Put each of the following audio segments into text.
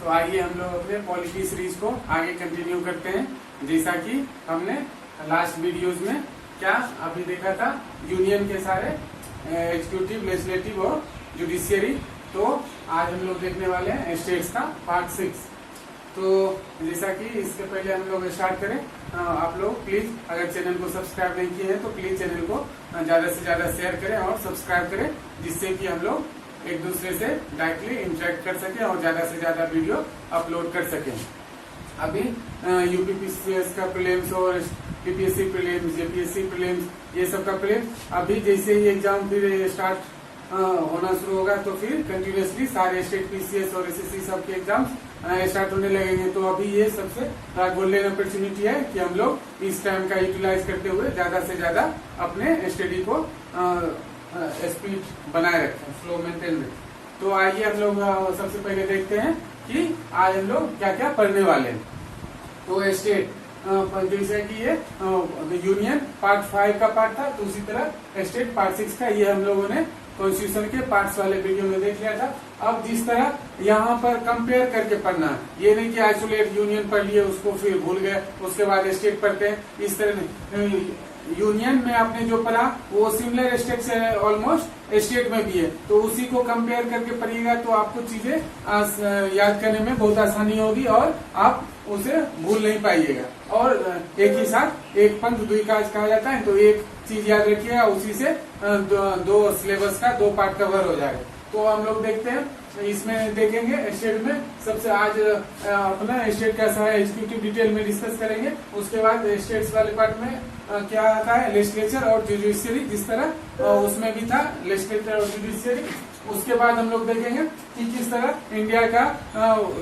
आइए हम लोग अपने पॉलिटी सीरीज को आगे कंटिन्यू करते हैं। जैसा कि हमने लास्ट वीडियोस में क्या अभी देखा था, यूनियन के सारे एग्जीक्यूटिव, लेजिस्लेटिव और जुडिशियरी। तो आज हम लोग देखने वाले हैं स्टेट्स का पार्ट 6। तो जैसा कि इससे पहले हम लोग स्टार्ट करें, आप लोग प्लीज अगर चैनल को सब्सक्राइब नहीं किए हैं तो प्लीज चैनल को ज्यादा से ज्यादा शेयर करें और सब्सक्राइब करें, जिससे कि हम लोग एक दूसरे से डायरेक्टली इंटरेक्ट कर सकें और ज्यादा से ज्यादा वीडियो अपलोड कर सकें। अभी यूपीपीसीएस का प्रीलिम्स और पीपीएससी प्रीलिम्स, जेपीएससी प्रीलिम्स, ये सब का प्रीलिम्स अभी जैसे ही एग्जाम फिर स्टार्ट होना शुरू होगा तो फिर कंटिन्यूसली सारे स्टेट पीसीएस और एसएससी सब के एग्जाम्स स्टार्ट होने लगेंगे। तो अभी ये सबसे गोल्डन अपॉर्चुनिटी है कि हम लोग इस टाइम का यूटिलाइज करते हुए ज्यादा से ज्यादा अपने स्टडी को स्पीड बनाए रखें, फ्लो मेंटेन रखें। तो आइए हम लोग सबसे पहले देखते हैं कि आज हम लोग क्या क्या पढ़ने वाले हैं। तो स्टेट जैसे कि ये यूनियन पार्ट 5 का पार्ट था, तो उसी तरह स्टेट पार्ट 6 का ये हम लोगों ने कॉन्स्टिट्यूशन के पार्ट्स वाले वीडियो में देख लिया था। अब जिस तरह यहाँ पर कंपेयर करके पढ़ना है, ये नहीं कि आइसोलेट यूनियन पढ़ लिए उसको फिर भूल गए उसके बाद स्टेट पढ़ते हैं, इस तरह नहीं। यूनियन में आपने जो पढ़ा वो सिमिलर स्टेट्स है, ऑलमोस्ट स्टेट में भी है, तो उसी को कंपेयर करके पढ़िएगा तो आपको चीजें याद करने में बहुत आसानी होगी और आप उसे भूल नहीं पाइएगा। और एक ही साथ एक पंथ दुई काज कहा जाता है, तो एक चीज याद रखिएगा, उसी से दो सिलेबस का 2 पार्ट कवर हो जाएगा। तो हम लोग देखते हैं, इसमें देखेंगे स्टेट में सबसे आज अपना स्टेट कैसा है एग्जीक्यूटिव डिटेल में डिस्कस करेंगे। उसके बाद स्टेट्स वाले पार्ट में क्या आता है लेजिस्लेचर और जुडिशियरी, जिस तरह उसमें भी था लेजिस्लेचर और जुडिशियरी। उसके बाद हम लोग देखेंगे कि किस तरह इंडिया का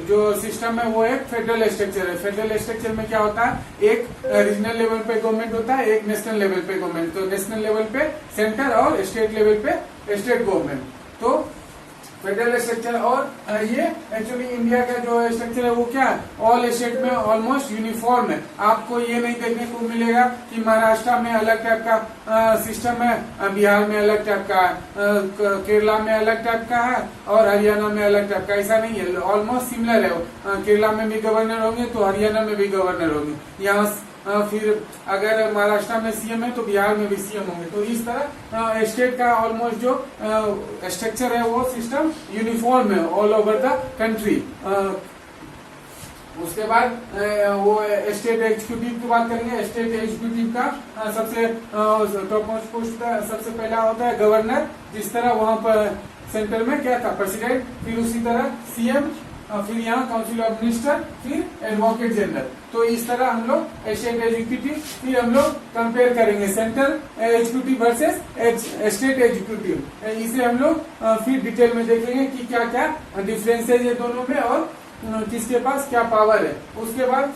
जो सिस्टम है वो एक फेडरल स्ट्रक्चर है। फेडरल स्ट्रक्चर में क्या होता है, एक रीजनल लेवल पे गवर्नमेंट होता है, एक नेशनल लेवल पे गवर्नमेंट। तो नेशनल लेवल पे सेंटर और स्टेट लेवल पे स्टेट गवर्नमेंट। तो फेडरल स्ट्रक्चर और ये एक्चुअली इंडिया का जो स्ट्रक्चर है वो क्या है, ऑल स्टेट में ऑलमोस्ट यूनिफॉर्म है। आपको ये नहीं देखने को मिलेगा कि महाराष्ट्र में अलग टाइप का सिस्टम है, बिहार में अलग टाइप का है, केरला में अलग टाइप का है और हरियाणा में अलग टाइप का, ऐसा नहीं है, ऑलमोस्ट सिमिलर है। केरला में भी गवर्नर होंगे तो हरियाणा में भी गवर्नर होंगे, यहाँ फिर अगर महाराष्ट्र में सीएम है तो बिहार में भी सीएम होंगे। तो इस तरह स्टेट का ऑलमोस्ट जो स्ट्रक्चर है वो सिस्टम यूनिफॉर्म है ऑल ओवर द कंट्री। उसके बाद वो स्टेट एग्जीक्यूटिव की बात करेंगे। स्टेट एग्जीक्यूटिव का सबसे टॉप मोस्ट पोस्ट का सबसे पहला होता है गवर्नर, जिस तरह वहां पर सेंटर में क्या था प्रेसिडेंट, फिर उसी तरह सीएम, फिर यहाँ काउंसिल ऑफ मिनिस्टर, फिर एडवोकेट जनरल। तो इस तरह हम लोग स्टेट एग्जीक्यूटिव फिर हम लोग कंपेयर करेंगे central executive versus state executive. इसे हम लोग फिर डिटेल में देखेंगे कि क्या क्या डिफरेंसेज है दोनों में और किसके पास क्या पावर है। उसके बाद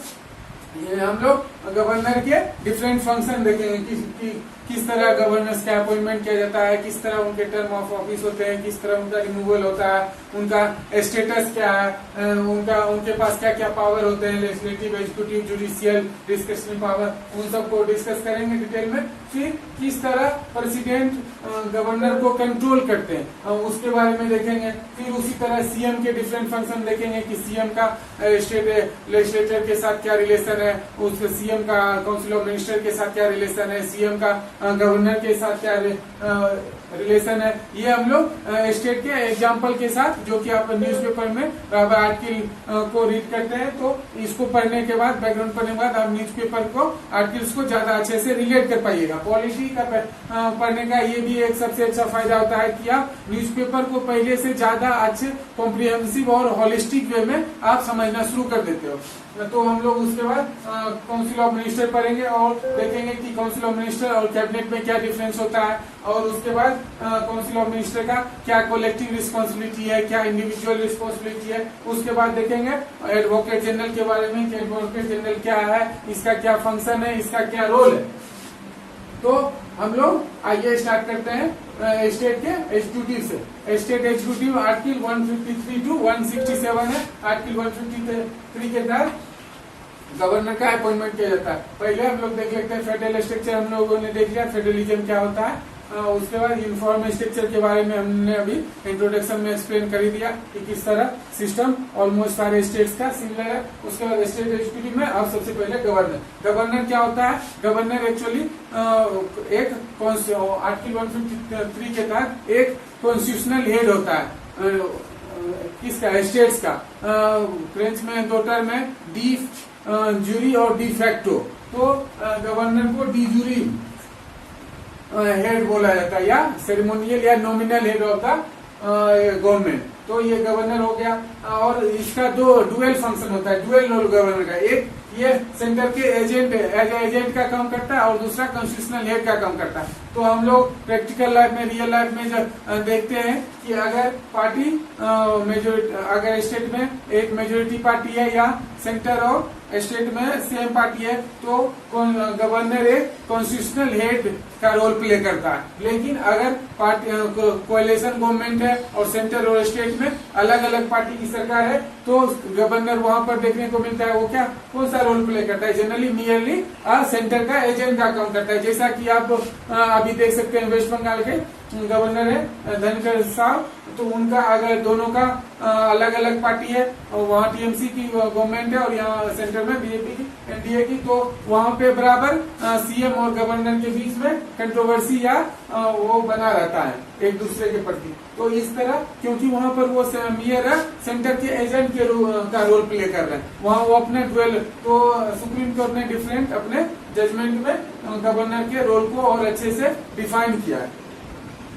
हम लोग गवर्नर के डिफरेंट फंक्शन देखेंगे, किस तरह गवर्नर्स का अपॉइंटमेंट किया जाता है, किस तरह उनके टर्म ऑफ ऑफिस होते हैं, किस तरह उनका रिमूवल होता है, उनका स्टेटस क्या है, उनके पास क्या क्या पावर होते हैं, लेजिस्लेटिव, एग्जीक्यूटिव, जुडिशियल, डिस्कशनल पावर, उन सबको डिस्कस करेंगे डिटेल में। फिर किस तरह प्रेसिडेंट गवर्नर को कंट्रोल करते हैं उसके बारे में देखेंगे। फिर उसी तरह सीएम के डिफरेंट फंक्शन देखेंगे कि सीएम का स्टेट लेजिस्लेचर के साथ क्या रिलेशन है, उसके सीएम का काउंसिल ऑफ मिनिस्टर के साथ क्या रिलेशन है, सीएम का गवर्नर के साथ क्या रिलेशन है। ये हम लोग स्टेट के एग्जाम्पल के साथ, जो कि आप न्यूज़पेपर में आर्टिकल को रीड करते हैं, तो इसको पढ़ने के बाद, बैकग्राउंड पढ़ने के बाद आप न्यूज़पेपर को आर्टिकल्स को ज्यादा अच्छे से रिलेट कर पाइएगा। पॉलिटी का पढ़ने का ये भी एक सबसे अच्छा फायदा होता है कि आप न्यूज़पेपर को पहले से ज्यादा अच्छे कॉम्प्रिहेंसिव और होलिस्टिक वे में आप समझना शुरू कर देते हो। तो हम लोग उसके बाद काउंसिल ऑफ मिनिस्टर पढ़ेंगे और देखेंगे कि काउंसिल ऑफ मिनिस्टर और कैबिनेट में क्या डिफरेंस होता है, और उसके बाद काउंसिल ऑफ मिनिस्टर का क्या कलेक्टिव रिस्पॉन्सिबिलिटी है, क्या इंडिविजुअल रिस्पॉन्सिबिलिटी है। उसके बाद देखेंगे एडवोकेट जनरल के बारे में कि एडवोकेट जनरल क्या है, इसका क्या फंक्शन है, इसका क्या रोल है। तो हम लोग आइए स्टार्ट करते हैं स्टेट के एग्जीक्यूटिव से। स्टेट एग्जीक्यूटिव आर्टिकल 153 टू 167 है। आर्टिकल 153 के तहत गवर्नर का अपॉइंटमेंट किया जाता है। पहले हम लोग देख लेते हैं फेडरल स्ट्रक्चर, हम लोगों ने देख लिया फेडरलिज्म क्या होता है। उसके बाद यूनिफॉर्म स्ट्रक्चर के बारे में हमने अभी इंट्रोडक्शन में एक्सप्लेन कर ही दिया कि किस तरह सिस्टम ऑलमोस्ट सारे स्टेट्स का सिमिलर है। उसके बाद स्टेट एग्जीक्यूटिव में अब सबसे पहले गवर्नर क्या होता है? गवर्नर एक्चुअली एक आर्टिकल 153 के तहत एक कॉन्स्टिट्यूशनल हेड होता है। किसका? स्टेट्स का। फ्रेंच में दो टर्म है, डी जूरी और डी फैक्टो। तो गवर्नर को डी जूरी हेड बोला जाता है, या सेरेमोनियल या nominal head of the government. तो ये गवर्नर हो गया। और इसका दो डुअल फंक्शन होता है, डुअल रोल गवर्नर का। एक ये सेंटर के एजेंट एजेंट का काम करता है और दूसरा कॉन्स्टिट्यूशनल हेड का काम करता है। तो हम लोग प्रैक्टिकल लाइफ में, रियल लाइफ में जब देखते हैं कि अगर पार्टी मेजोरिटी, अगर स्टेट में एक मेजोरिटी पार्टी है या सेंटर और स्टेट में सेम पार्टी है, तो गवर्नर एक कॉन्स्टिट्यूशनल हेड का रोल प्ले करता है। लेकिन अगर पार्टी कोएलिशन गवर्नमेंट है और सेंटर और स्टेट में अलग अलग पार्टी की सरकार है, तो गवर्नर वहां पर देखने को मिलता है वो क्या, कौन सा रोल प्ले करता है? जनरली मियरली सेंटर का एजेंट का काम करता है। जैसा कि आप अभी देख सकते हैं वेस्ट बंगाल के गवर्नर है धनखड़ साहब, तो उनका अगर दोनों का अलग अलग पार्टी है, वहाँ टीएमसी की गवर्नमेंट है और यहाँ सेंटर में बीजेपी की, एनडीए की, तो वहाँ पे बराबर सीएम और गवर्नर के बीच में कंट्रोवर्सी या वो बना रहता है एक दूसरे के प्रति। तो इस तरह, क्योंकि वहाँ पर वो मेयर है, सेंटर के एजेंट के का रोल प्ले कर रहे हैं, वहाँ वो अपने डुअल, तो सुप्रीम कोर्ट ने डिफरेंट अपने जजमेंट में गवर्नर के रोल को और अच्छे से डिफाइन किया है।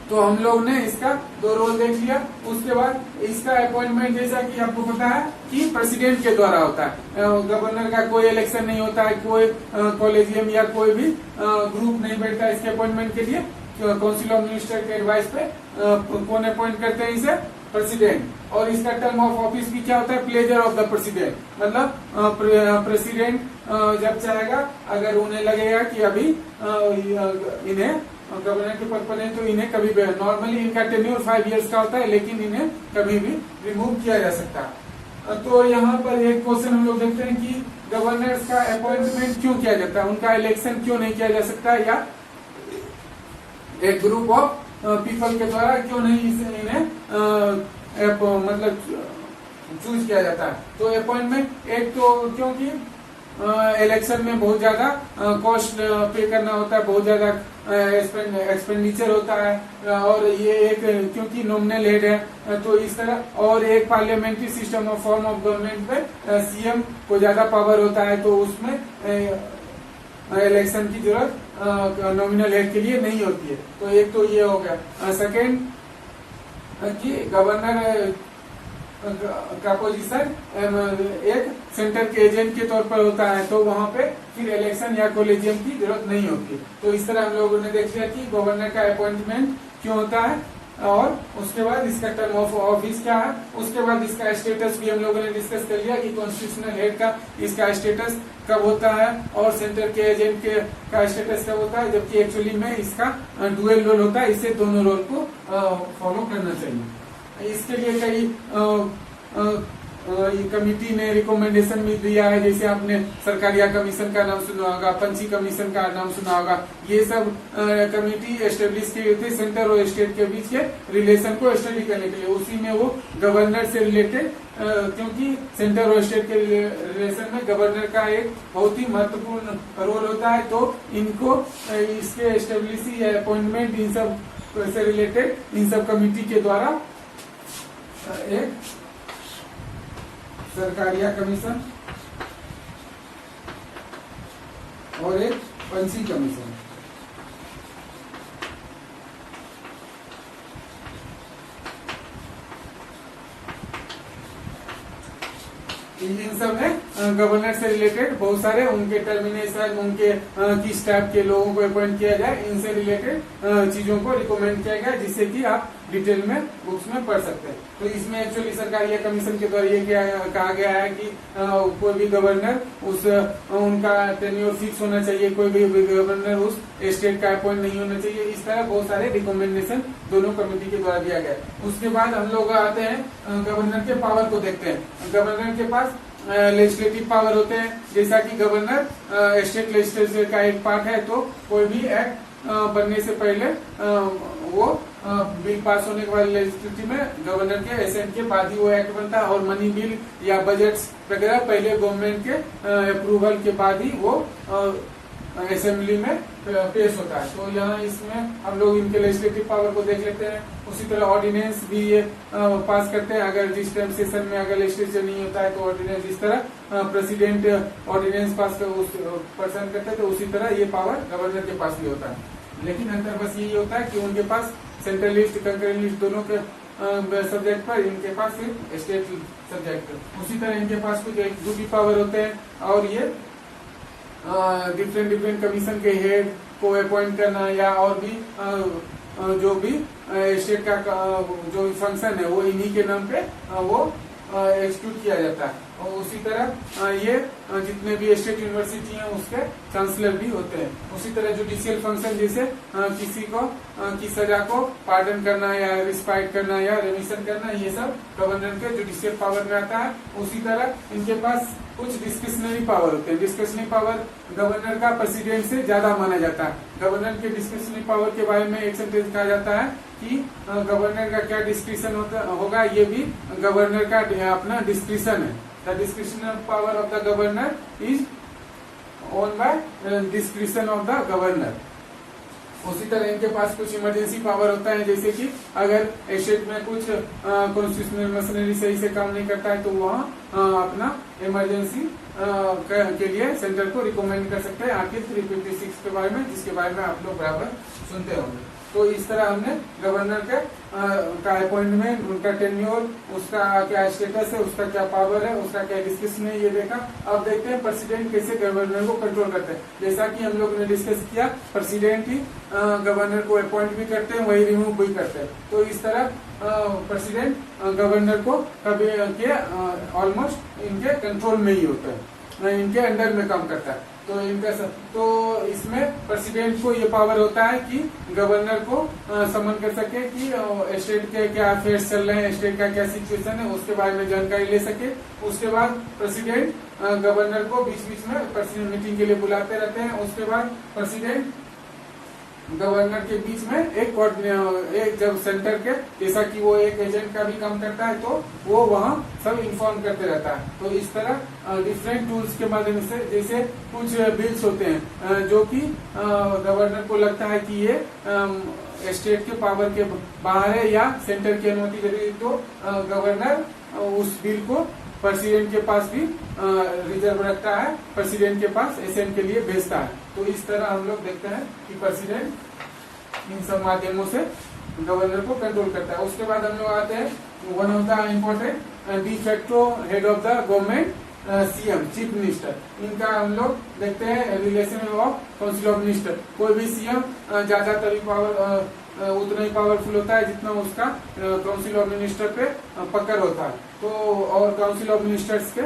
तो हम लोग ने इसका दो रोल देख लिया। उसके बाद इसका अपॉइंटमेंट, जैसा कि आपको पता है कि प्रेसिडेंट के द्वारा होता है। गवर्नर का कोई इलेक्शन नहीं होता है, कोई कॉलेजियम या कोई भी ग्रुप नहीं बैठता इसके अपॉइंटमेंट के लिए। काउंसिल ऑफ मिनिस्टर के एडवाइस पे कौन अपॉइंट करते हैं इसे? प्रेसिडेंट। और इसका टर्म ऑफ ऑफिस भी क्या होता है? Pleasure of the president. मतलब प्रेसिडेंट जब चाहेगा, अगर उन्हें लगेगा कि अभी इन्हें गवर्नर के पद पर है, तो इन्हें कभी भी, नॉर्मली इनका टेन्योर 5 इयर्स का होता है, लेकिन इन्हें कभी भी रिमूव किया जा सकता है। तो यहाँ पर एक क्वेश्चन हम लोग देखते हैं कि गवर्नर्स का अपॉइंटमेंट क्यों किया जाता है, उनका इलेक्शन क्यों नहीं किया जा सकता, या एक ग्रुप ऑफ पीपल के द्वारा क्यों नहीं इन्हें मतलब चूज किया जाता है। तो अपॉइंटमेंट, एक तो क्योंकि इलेक्शन में बहुत ज्यादा कॉस्ट पे करना होता है, बहुत ज्यादा एक्सपेंडिचर होता है, और ये एक क्योंकि नॉमिनल हेड है, तो इस तरह, और एक parliamentary system of form of government में सीएम को ज्यादा पावर होता है, तो उसमें इलेक्शन की जरूरत नॉमिनल हेड के लिए नहीं होती है। तो एक तो ये हो गया। सेकेंड कि गवर्नर का पोजीशन एक सेंटर के एजेंट के तौर पर होता है, तो वहां पे फिर इलेक्शन या कॉलेजियम की जरूरत नहीं होती। तो इस तरह हम लोगों ने देख लिया कि गवर्नर का अपॉइंटमेंट क्यों होता है, और उसके बाद इसका टर्म ऑफ ऑफिस क्या है। उसके बाद इसका स्टेटस भी हम लोगों ने डिस्कस कर लिया कि कॉन्स्टिट्यूशनल हेड का इसका स्टेटस कब होता है, और सेंटर के एजेंट के का स्टेटस कब होता है, जबकि एक्चुअली में इसका डुअल रोल होता है। इससे दोनों रोल को फॉलो करना चाहिए। इसके लिए कई कमिटी ने रिकमेंडेशन भी दिया है, जैसे आपने सरकारिया कमीशन का नाम सुना होगा, पंची कमीशन का नाम सुना होगा। ये सब कमिटी एस्टेब्लिश की गई थी सेंटर और स्टेट के बीच के रिलेशन को स्टडी करने के लिए। उसी में वो गवर्नर से रिलेटेड, क्योंकि सेंटर और स्टेट के रिलेशन में गवर्नर का एक बहुत ही महत्वपूर्ण रोल होता है, तो इनको इसके एस्टेब्लिश या अपॉइंटमेंट इन सब से रिलेटेड इन सब कमिटी के द्वारा एक सरकारिया कमीशन और एक पंची कमीशन, इन सब में गवर्नर से रिलेटेड बहुत सारे उनके टर्मिनेशन, उनके किस टाइप के लोगों को अपॉइंट किया जाए, इनसे रिलेटेड चीजों को रिकमेंड किया गया, जिससे कि आप डिटेल में बुक्स में पढ़ सकते हैं। तो इसमें एक्चुअली सरकारिया कमीशन के द्वारा ये कहा गया है कि कोई भी गवर्नर उनका टेन्योर फिक्स होना चाहिए, कोई भी गवर्नर उस स्टेट का अपॉइंट नहीं होना चाहिए। इस तरह बहुत सारे रिकमेंडेशन दोनों कमेटी के द्वारा दिया गया। उसके बाद हम लोग आते हैं गवर्नर के पावर को देखते हैं। गवर्नर के पास लेजिस्लेटिव पावर होते हैं, जैसा कि गवर्नर स्टेट लेजिस्लेचर का एक पार्ट है, तो कोई भी एक्ट बनने से पहले वो बिल पास होने के बाद लेजिस्लेटिव में गवर्नर के एसेंट के बाद ही वो एक्ट बनता है, और मनी बिल या बजट्स वगैरह पहले गवर्नमेंट के अप्रूवल के बाद ही वो असेंबली में पेश होता है। तो यहाँ इसमें हम लोग इनके लेजिस्लेटिव पावर को देख लेते हैं। उसी तरह ऑर्डिनेंस भी ये पास करते हैं। अगर जिस टाइम सेशन में अगर लेजिस्लेचर नहीं होता है तो ऑर्डिनेंस, जिस तरह प्रेसिडेंट ऑर्डिनेंस पास पसंद करते हैं तो उसी तरह ये पावर गवर्नर के पास भी होता है। लेकिन अंतर बस यही होता है कि उनके पास सेंट्रल लिस्ट, कंकरेंट लिस्ट दोनों के सब्जेक्ट पर, इनके पास सिर्फ स्टेट सब्जेक्ट। उसी तरह इनके पास कुछ ड्यूटी पावर होते हैं, और ये डिफरेंट कमीशन के हेड को अपॉइंट करना या और भी जो भी स्टेट का जो फंक्शन है वो इन्हीं के नाम पे वो एक्सक्यूट किया जाता है। और उसी तरह ये जितने भी स्टेट यूनिवर्सिटी हैं उसके चांसलर भी होते हैं। उसी तरह जुडिशियल फंक्शन जैसे किसी को की सजा को पार्डन करना या रिस्पाइट करना या रिमिशन करना, ये सब गवर्नर के जुडिशियल पावर में आता है। उसी तरह इनके पास कुछ डिस्क्रिशनरी पावर होते हैं। डिस्क्रिशनरी पावर गवर्नर का प्रेसिडेंट से ज्यादा माना जाता है। गवर्नर के डिस्क्रिशनरी पावर के बारे में एक सेंटेंस कहा जाता है कि गवर्नर का क्या डिस्क्रिशन होगा, ये भी गवर्नर का अपना डिस्क्रिशन है। The discretional power of the governor is own by discretion of the governor. उसी तरह इनके पास कुछ इमरजेंसी पावर होता है, जैसे कि अगर स्टेट में कुछ कॉन्स्टिट्यूशनल मशीनरी सही से काम नहीं करता है तो वहाँ अपना इमरजेंसी के लिए सेंटर को रिकमेंड कर सकते हैं आर्टिकल 356 के बारे में, जिसके बारे में आप लोग बराबर सुनते होंगे। तो इस तरह हमने गवर्नर का अपॉइंटमेंट, उनका टेन्योर, उसका क्या स्टेटस है, उसका क्या पावर है, उसका क्या डिस्कशन है, ये देखा। अब देखते हैं प्रेसिडेंट कैसे गवर्नर को कंट्रोल करते हैं। जैसा कि हम लोग ने डिस्कस किया, प्रेसिडेंट ही गवर्नर को अपॉइंट भी करते हैं, वही रिमूव भी करते हैं। तो इस तरह प्रेसिडेंट गवर्नर को कभी ऑलमोस्ट इनके कंट्रोल में ही होता है, इनके अंडर में काम करता है। तो इनका तो इसमें प्रेसिडेंट को ये पावर होता है कि गवर्नर को समन कर सके कि स्टेट के क्या अफेयर्स चल रहे हैं, स्टेट का क्या सिचुएशन है, उसके बारे में जानकारी ले सके। उसके बाद प्रेसिडेंट गवर्नर को बीच बीच में प्रेसिडेंट मीटिंग के लिए बुलाते रहते हैं। उसके बाद प्रेसिडेंट गवर्नर के बीच में एक जब सेंटर के, जैसा कि वो एक एजेंट का भी काम करता है, तो वो वहाँ सब इन्फॉर्म करते रहता है। तो इस तरह डिफरेंट टूल्स के माध्यम से, जैसे कुछ बिल्स होते हैं जो कि गवर्नर को लगता है कि ये स्टेट के पावर के बाहर है या सेंटर की अनुमति जरूरी, तो गवर्नर उस बिल को प्रेसिडेंट के पास भी रिजर्व रखता है, प्रेसिडेंट के पास एसेंट के लिए भेजता है। तो इस तरह हम लोग देखते हैं कि प्रेसिडेंट इन सब माध्यमों से गवर्नर को कंट्रोल करता है। उसके बाद हम लोग आते हैं one of the important de facto head of the government, CM, chief minister. इनका हम लोग देखते हैं relation of council of minister. कोई भी सीएम ज्यादातर पावर उतना ही पावरफुल होता है जितना उसका काउंसिल ऑफ मिनिस्टर पे पकड़ होता है। तो और काउंसिल ऑफ मिनिस्टर्स के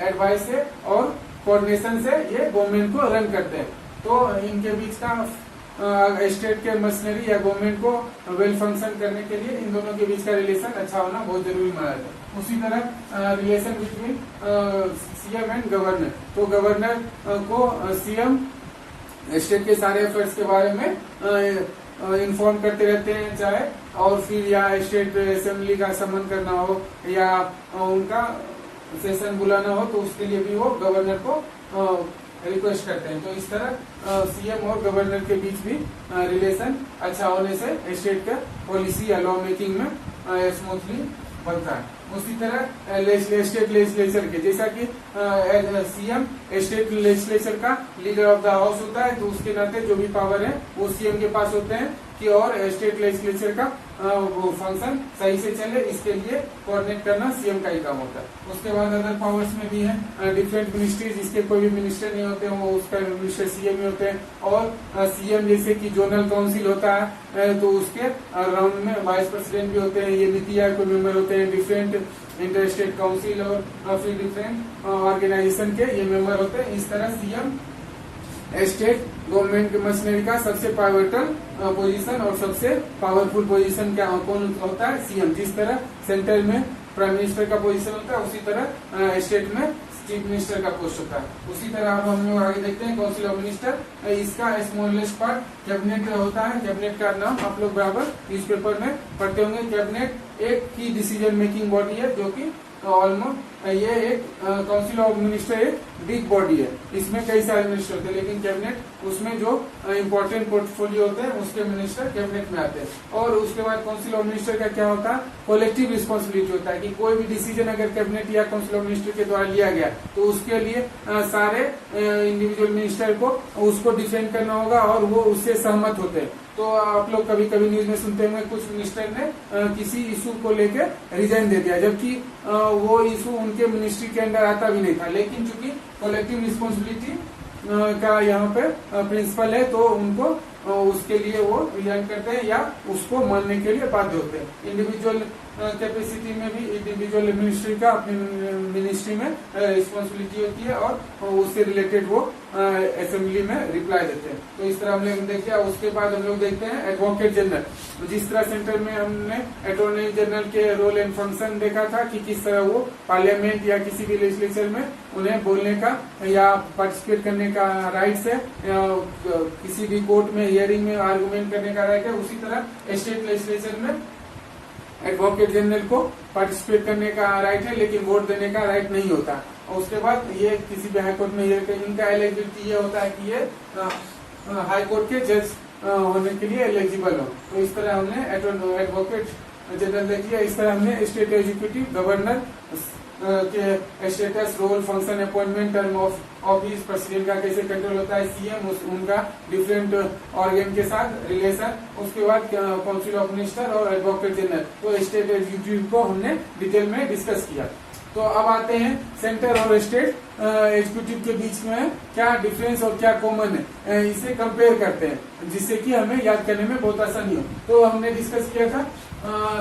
एडवाइस से और कोऑर्डिनेशन से ये गवर्नमेंट को रन करते हैं। तो इनके बीच का स्टेट के मशीनरी या गवर्नमेंट को वेल फंक्शन करने के लिए इन दोनों के बीच का रिलेशन अच्छा होना बहुत जरूरी माना जाता है। उसी तरह relation between CM and governor. तो गवर्नर को सीएम स्टेट के सारे अफेयर्स के बारे में इन्फॉर्म करते रहते हैं, चाहे और फिर या स्टेट असेंबली का समन करना हो या उनका सेशन बुलाना हो, तो उसके लिए भी वो गवर्नर को रिक्वेस्ट करते हैं। तो इस तरह सीएम और गवर्नर के बीच भी रिलेशन अच्छा होने से स्टेट का पॉलिसी या लॉ मेकिंग में स्मूथली बनता है। उसी तरह स्टेट लेजिस्लेचर के, जैसा कि सीएम स्टेट लेजिस्लेचर का लीडर ऑफ द हाउस होता है, तो उसके नाते जो भी पावर है वो सीएम के पास होते हैं कि और स्टेट लेजिस्लेचर का वो फंक्शन सही से चले, इसके लिए कोऑर्डिनेट करना सीएम का ही काम होता है। उसके बाद अदर पावर्स में भी है डिफरेंट मिनिस्ट्री, जिसके कोई भी मिनिस्टर नहीं होते वो उसका मिनिस्टर सीएम ही होते हैं। और सीएम जैसे कि जोनल काउंसिल होता है तो उसके राउंड में वाइस प्रेसिडेंट भी होते हैं, ये नीति आयोग के मेंबर होते हैं, डिफरेंट इंटर स्टेट काउंसिल और फिर डिफरेंट ऑर्गेनाइजेशन के ये मेंबर होते हैं। इस तरह सीएम स्टेट गवर्नमेंट की मशीनरी का सबसे पावरफुल पोजीशन और सबसे पावरफुल पोजीशन क्या कौन होता है? सीएम। जिस तरह सेंटर में प्राइम मिनिस्टर का पोजीशन होता है, उसी तरह स्टेट में चीफ मिनिस्टर का पोस्ट होता है। उसी तरह अब हम लोग आगे देखते हैं काउंसिल ऑफ मिनिस्टर। इसका स्मॉलेस्ट पार्ट कैबिनेट होता है। कैबिनेट का नाम आप लोग बराबर न्यूज़पेपर में पढ़ते होंगे। कैबिनेट एक की डिसीजन मेकिंग बॉडी है, जो कि ऑलमोस्ट ये एक काउंसिल ऑफ मिनिस्टर एक बिग बॉडी है। इसमें कई सारे मिनिस्टर होते हैं, लेकिन कैबिनेट उसमें जो इम्पोर्टेंट पोर्टफोलियो होते हैं उसके मिनिस्टर कैबिनेट में आते हैं। और उसके बाद काउंसिल ऑफ मिनिस्टर का क्या होता है, कलेक्टिव रिस्पॉन्सिबिलिटी होता है कि कोई भी डिसीजन अगर कैबिनेट या काउंसिल ऑफ मिनिस्टर के द्वारा लिया गया तो उसके लिए सारे इंडिविजुअल मिनिस्टर को उसको डिफेंड करना होगा और वो उससे सहमत होते हैं। तो आप लोग कभी कभी न्यूज में सुनते होंगे कुछ मिनिस्टर ने किसी इशू को लेकर रिजाइन दे दिया, जबकि वो इशू उनके मिनिस्ट्री के अंदर आता भी नहीं था, लेकिन चूंकि कलेक्टिव रिस्पॉन्सिबिलिटी का यहाँ पे प्रिंसिपल है तो उनको उसके लिए वो रिजाइन करते हैं या उसको मानने के लिए बाध्य होते हैं। इंडिविजुअल कैपेसिटी में भी इंडिविजुअल मिनिस्ट्री का अपनी मिनिस्ट्री में रिस्पॉन्सिबिलिटी होती है और उससे रिलेटेड वो असेंबली में रिप्लाई देते हैं। तो इस तरह हम लोग देखते हैं। उसके बाद हम लोग देखते हैं एडवोकेट जनरल। जिस तरह सेंटर में हमने अटॉर्नी जनरल के रोल एंड फंक्शन देखा था कि किस तरह वो पार्लियामेंट या किसी भी लेजिस्लेचर में उन्हें बोलने का या पार्टिसिपेट करने का राइट्स है, किसी भी कोर्ट में हियरिंग में आर्गुमेंट करने का राइट है, उसी तरह स्टेट लेजिस्लेचर में एडवोकेट जनरल को पार्टिसिपेट करने का राइट है, लेकिन वोट देने का राइट नहीं होता। और उसके बाद ये किसी भी हाईकोर्ट में इनका एलिजिबिलिटी ये होता है कि ये हाईकोर्ट के जज होने के लिए एलिजिबल हो। तो इस तरह हमने एडवोकेट जनरल देख लिया। इस तरह हमने स्टेट एग्जीक्यूटिव गवर्नर के status, role, function, appointment, term of office, president का कैसे कंट्रोल होता है, सीएम उनका डिफरेंट ऑर्गन के साथ रिलेशन, उसके बाद काउंसिल ऑफ मिनिस्टर और एडवोकेट जनरल। तो स्टेट एग्जीक्यूटिव को हमने डिटेल में डिस्कस किया। तो अब आते हैं सेंटर और स्टेट एग्जीक्यूटिव के बीच में क्या डिफरेंस और क्या कॉमन है, इसे कंपेयर करते हैं जिससे कि हमें याद करने में बहुत आसानी हो। तो हमने डिस्कस किया था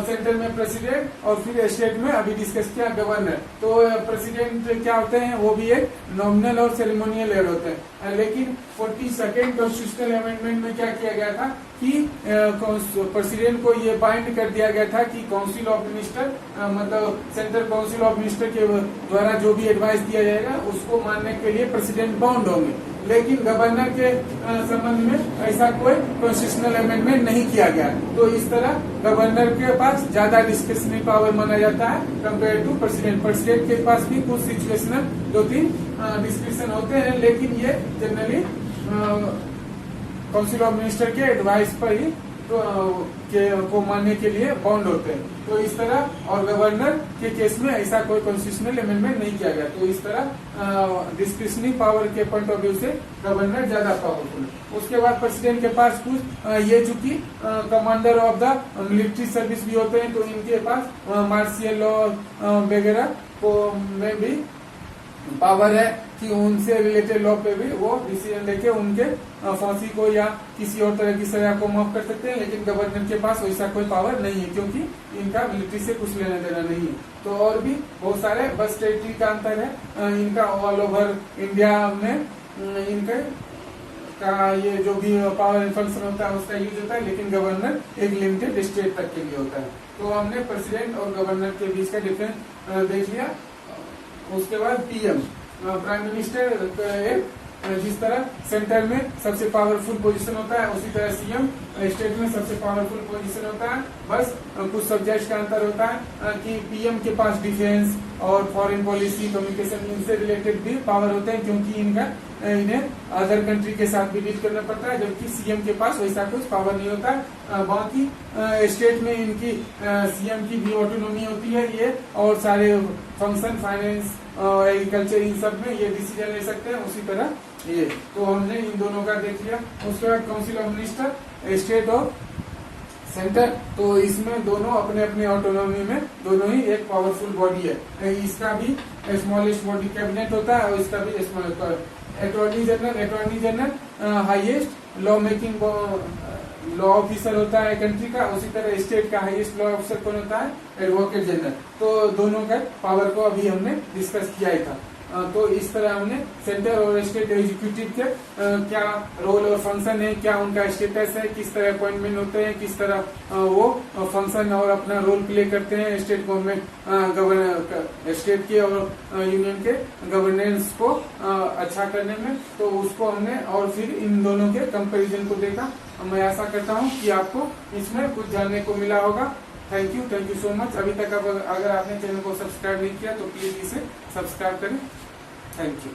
सेंटर में प्रेसिडेंट और फिर स्टेट में अभी डिस्कस किया गवर्नर। तो प्रेसिडेंट क्या होते हैं, वो भी एक नॉमिनल और सेरेमोनियल हेड होते हैं। लेकिन 42nd कॉन्स्टिट्यूशनल अमेंडमेंट में क्या किया गया था कि प्रेसिडेंट को ये बाइंड कर दिया गया था कि काउंसिल ऑफ मिनिस्टर मतलब सेंट्रल काउंसिल ऑफ मिनिस्टर के द्वारा जो भी एडवाइस दिया जाएगा उसको मानने के लिए प्रेसिडेंट बाउंड होंगे। लेकिन गवर्नर के संबंध में ऐसा कोई कॉन्स्टिट्यूशनल अमेंडमेंट नहीं किया गया। तो इस तरह गवर्नर के पास ज्यादा डिस्क्रिशनरी पावर माना जाता है कंपेयर टू प्रेसिडेंट। प्रेसिडेंट के पास भी कुछ सिचुएशनल 2-3 डिस्क्रिप्शन होते हैं, लेकिन ये जनरली काउंसिल ऑफ मिनिस्टर के एडवाइस पर ही को मानने के लिए बाउंड होते हैं। तो इस तरह और गवर्नर के केस में ऐसा कोई कॉन्स्टिट्यूशनल अमेंडमेंट नहीं किया गया। तो इस तरह डिस्क्रिशनरी पावर के पॉइंट ऑफ व्यू से गवर्नर ज्यादा पावरफुल है। उसके बाद प्रेसिडेंट के पास कुछ ये चूंकि commander of the military service भी होते हैं, तो इनके पास मार्शियल लॉ वगैरह को में भी पावर है कि उनसे रिलेटेड लॉ पे भी वो डिसीजन लेके उनके फांसी को या किसी और तरह की सजा को माफ कर सकते हैं। लेकिन गवर्नर के पास वैसा कोई पावर नहीं है क्योंकि इनका मिलिट्री से कुछ लेना देना नहीं है। तो और भी बहुत सारे बस टेरिटरी का अंतर है। इनका ऑल ओवर इंडिया में इनका का ये जो भी पावर एंड फंक्शन होता है उसका यूज होता है, लेकिन गवर्नर एक लिमिटेड स्टेट तक के लिए होता है। तो हमने प्रेसिडेंट और गवर्नर के बीच का डिफरेंस देख लिया। उसके बाद पीएम प्राइम मिनिस्टर जिस तरह सेंटर में सबसे पावरफुल पोजीशन होता है, उसी तरह सीएम स्टेट में सबसे पावरफुल पोजीशन होता है। बस कुछ सब्जेक्ट का अंतर होता है कि पीएम के पास डिफेंस और फॉरेन पॉलिसी, कम्युनिकेशन इनसे रिलेटेड भी पावर होते हैं क्योंकि इन्हें अदर कंट्री के साथ भी डील करना पड़ता है, जबकि सीएम के पास वैसा कुछ पावर नहीं होता। बाकी स्टेट में इनकी सीएम की भी ऑटोनॉमी होती है ये, और सारे फंक्शन, फाइनेंस, एग्रीकल्चर इन सब में ये डिसीजन ले सकते हैं। उसी तरह ये तो हमने इन दोनों का देख लिया। उसके बाद काउंसिल ऑफ मिनिस्टर स्टेट और सेंटर, तो इसमें दोनों अपने अपने ऑटोनॉमी में दोनों ही एक पावरफुल बॉडी है। इसका भी स्मॉलेस्ट बॉडी कैबिनेट होता है और इसका भी small. Attorney general highest law making law officer होता है कंट्री का। उसी तरह स्टेट का हाईएस्ट लॉ ऑफिसर कौन होता है, एडवोकेट जनरल। तो दोनों का पावर को अभी हमने डिस्कस किया ही था। तो इस तरह हमने सेंटर और स्टेट एग्जीक्यूटिव के क्या रोल और फंक्शन है, क्या उनका स्टेटस है, किस तरह अपॉइंटमेंट होते हैं, किस तरह वो फंक्शन और अपना रोल प्ले करते हैं स्टेट गवर्नमेंट स्टेट के और यूनियन के गवर्नेंस को अच्छा करने में। तो उसको हमने और फिर इन दोनों के कंपैरिजन को देखा। मैं आशा करता हूँ कि आपको इसमें कुछ जानने को मिला होगा। Thank you so much. अभी तक अगर आपने चैनल को सब्सक्राइब नहीं किया तो प्लीज इसे सब्सक्राइब करें। Thank you.